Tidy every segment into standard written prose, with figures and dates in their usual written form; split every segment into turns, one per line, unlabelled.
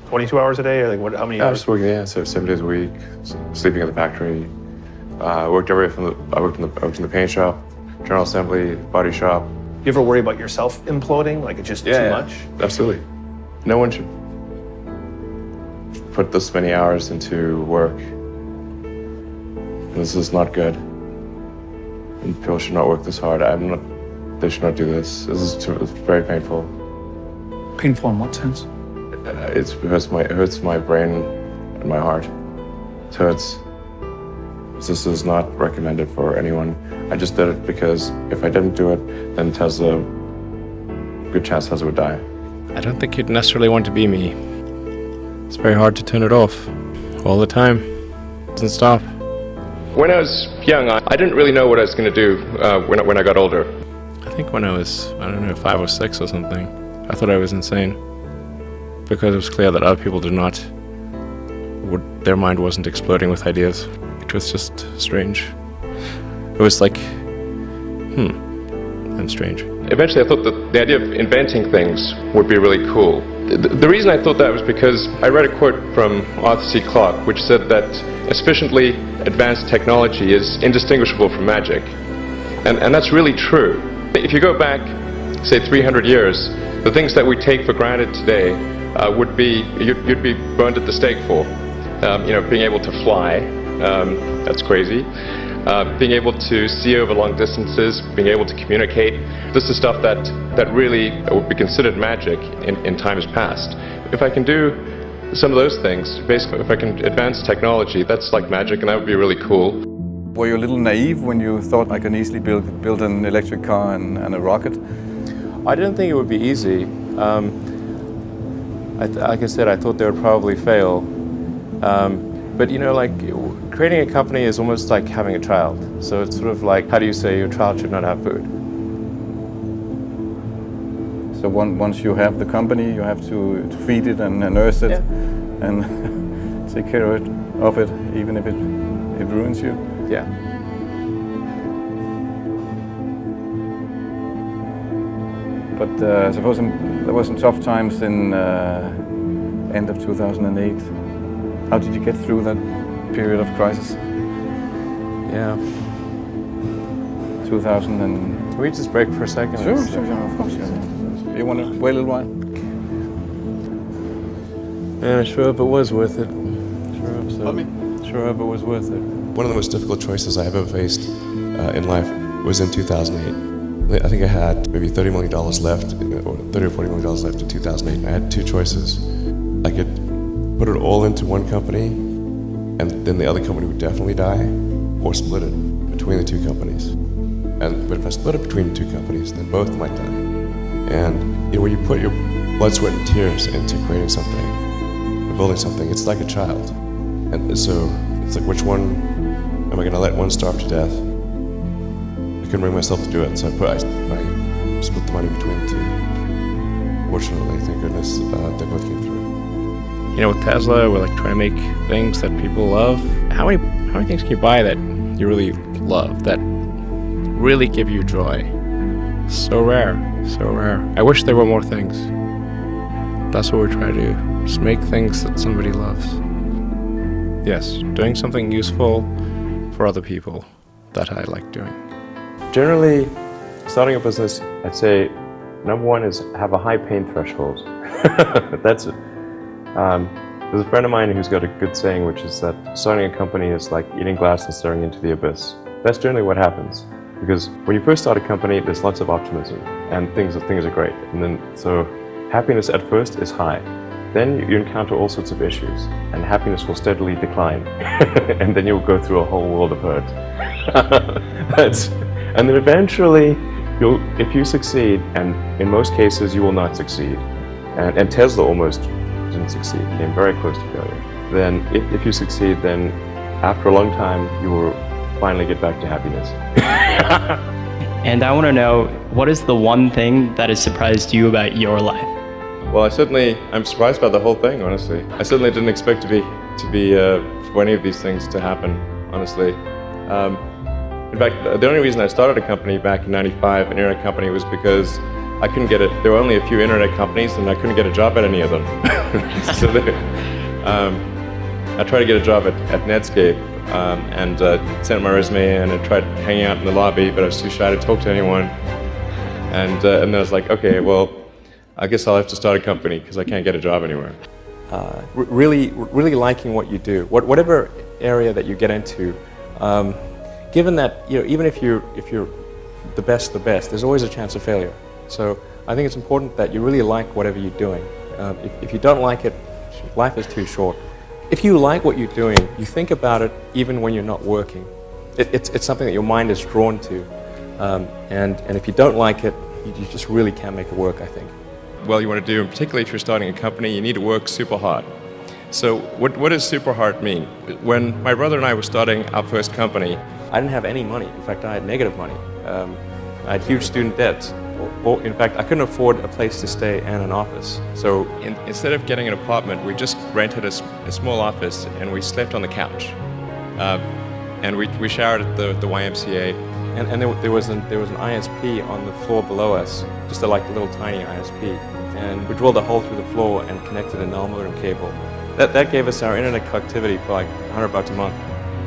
22 hours a day, or like what? How many
I
hours?
was working, yeah, so 7 days a week, sleeping at the factory. I worked in the paint shop, general assembly, body shop.
You ever worry about yourself imploding? Like it's just too much?
Absolutely. No one should put this many hours into work. This is not good. And people should not work this hard. They should not do this. It's very painful.
Painful in what sense?
It hurts my brain and my heart. It hurts. This is not recommended for anyone. I just did it because if I didn't do it, then Tesla, good chance Tesla would die.
I don't think you'd necessarily want to be me. It's very hard to turn it off all the time. It doesn't stop.
When I was young, I didn't really know what I was going to do when I got older.
I think when I was, 5 or 6 or something, I thought I was insane. Because it was clear that other people their mind wasn't exploding with ideas. It was just strange. It was like, I'm strange.
Eventually I thought that the idea of inventing things would be really cool. The reason I thought that was because I read a quote from Arthur C. Clarke which said that a sufficiently advanced technology is indistinguishable from magic. And that's really true. If you go back, say 300 years, the things that we take for granted today you'd be burned at the stake for. Being able to fly, that's crazy. Being able to see over long distances, being able to communicate. This is stuff that really would be considered magic in times past. If I can do some of those things, basically if I can advance technology, that's like magic and that would be really cool.
Were you a little naive when you thought I can easily build an electric car and a rocket?
I didn't think it would be easy. Like I said, I thought they would probably fail. But creating a company is almost like having a child. So it's sort of like, how do you say your child should not have food?
So once you have the company, you have to feed it and nurse it and take care of it, even if it ruins you.
Yeah.
But I suppose there were some tough times in end of 2008. How did you get through that period of crisis?
Yeah.
2000 and...
Can we just break for a second?
Sure, of course. Yeah. You want to wait a little while?
Man, I sure hope it was worth it. Sure hope it was worth it.
One of the most difficult choices I have ever faced in life was in 2008. I think I had maybe $30 million left, or $30 or $40 million left in 2008. I had two choices. I could put it all into one company, and then the other company would definitely die, or split it between the two companies. But if I split it between the two companies, then both might die. And when you put your blood, sweat, and tears into creating something, building something, it's like a child. And so it's like, which one am I going to let one starve to death? I couldn't bring myself to do it, so I split the money between the two. Fortunately, thank goodness, they both came through.
With Tesla, we're trying to make things that people love. How many things can you buy that you really love, that really give you joy? So rare, so rare. I wish there were more things. That's what we try to do, just make things that somebody loves. Yes, doing something useful for other people that I like doing.
Generally, starting a business, I'd say, number one is have a high pain threshold. That's it. There's a friend of mine who's got a good saying, which is that starting a company is like eating glass and staring into the abyss. That's generally what happens. Because when you first start a company, there's lots of optimism and things are great. And then, so happiness at first is high. Then you encounter all sorts of issues and happiness will steadily decline. And then you'll go through a whole world of hurt. And then eventually, if you succeed, and in most cases you will not succeed, and Tesla almost didn't succeed, came very close to failure, then if you succeed, then after a long time you will finally get back to happiness.
And I want to know, what is the one thing that has surprised you about your life?
Well, I'm surprised by the whole thing, honestly. I certainly didn't expect for any of these things to happen, honestly. In fact, the only reason I started a company back in '95, an internet company, was because I couldn't get it. There were only a few internet companies, and I couldn't get a job at any of them. So I tried to get a job at Netscape, and sent my resume in and tried hanging out in the lobby, but I was too shy to talk to anyone. And then I was like, okay, well, I guess I'll have to start a company because I can't get a job anywhere. Really liking what you do, whatever area that you get into. Given that, even if you're the best, there's always a chance of failure. So I think it's important that you really like whatever you're doing. If you don't like it, life is too short. If you like what you're doing, you think about it even when you're not working. It's something that your mind is drawn to. And if you don't like it, you just really can't make it work, I think. Well, you want to do, and particularly if you're starting a company, you need to work super hard. So what does super hard mean? When my brother and I were starting our first company, I didn't have any money. In fact, I had negative money. I had huge student debts. In fact, I couldn't afford a place to stay and an office. So instead of getting an apartment, we just rented a small office and we slept on the couch. And we showered at the YMCA. And there was an ISP on the floor below us, just a little tiny ISP. And we drilled a hole through the floor and connected a null modem cable. That gave us our internet connectivity for like $100 a month.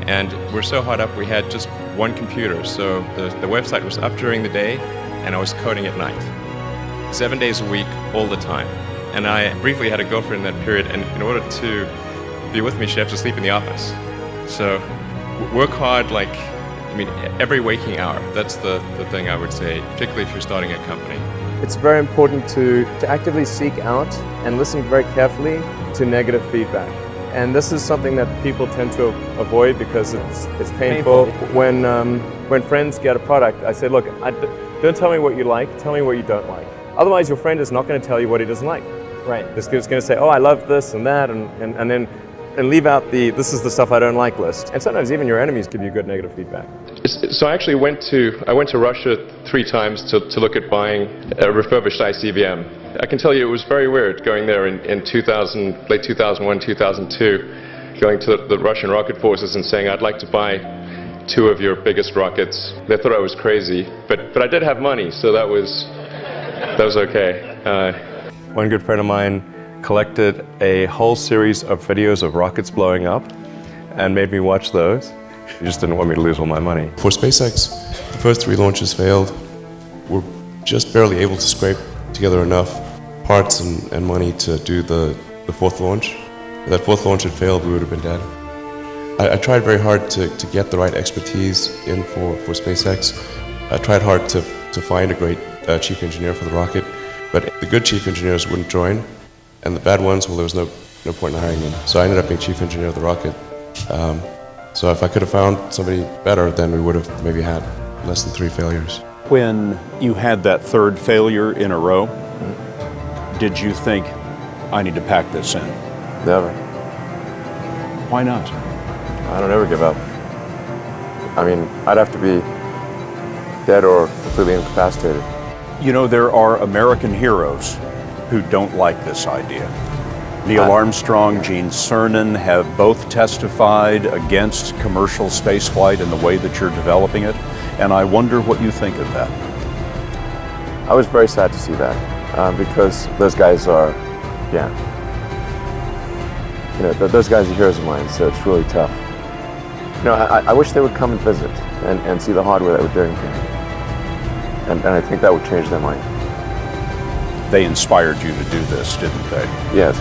And we're so hard up, we had just one computer. So the website was up during the day, and I was coding at night. 7 days a week, all the time. And I briefly had a girlfriend in that period, and in order to be with me, she had to sleep in the office. So work hard, every waking hour. That's the thing I would say, particularly if you're starting a company.
It's very important to actively seek out and listen very carefully to negative feedback. And this is something that people tend to avoid because it's painful. When friends get a product, I say, look, don't tell me what you like, tell me what you don't like. Otherwise, your friend is not going to tell you what he doesn't like.
Right.
He's going to say, oh, I love this and that, and then leave out this is the stuff I don't like list. And sometimes even your enemies give you good negative feedback.
So I actually went to Russia 3 times to look at buying a refurbished ICBM. I can tell you it was very weird going there in late 2001, 2002, going to the Russian rocket forces and saying, I'd like to buy 2 of your biggest rockets. They thought I was crazy, but I did have money, so that was okay. One good friend of mine collected a whole series of videos of rockets blowing up and made me watch those. He just didn't want me to lose all my money.
For SpaceX, the first 3 launches failed. We're just barely able to scrape together enough parts and money to do the 4th launch. If that 4th launch had failed, we would have been dead. I tried very hard to get the right expertise in for SpaceX. I tried hard to find a great chief engineer for the rocket, but the good chief engineers wouldn't join, and the bad ones, well, there was no point in hiring them. So I ended up being chief engineer of the rocket. So if I could have found somebody better, then we would have maybe had less than 3 failures.
When you had that 3rd failure in a row, did you think, I need to pack this in?
Never.
Why not?
I don't ever give up. I mean, I'd have to be dead or completely incapacitated.
You know, there are American heroes who don't like this idea. Neil Armstrong, Gene Cernan have both testified against commercial spaceflight and the way that you're developing it, and I wonder what you think of that.
I was very sad to see that, because those guys are, those guys are heroes of mine, so it's really tough. I wish they would come and visit and see the hardware that we're doing here. And I think that would change their mind.
They inspired you to do this, didn't they?
Yes.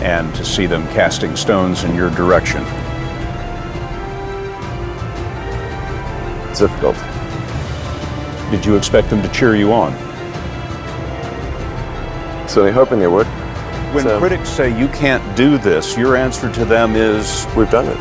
And to see them casting stones in your direction.
It's difficult.
Did you expect them to cheer you on?
Certainly hoping they would.
When critics say you can't do this, your answer to them is,
we've done it.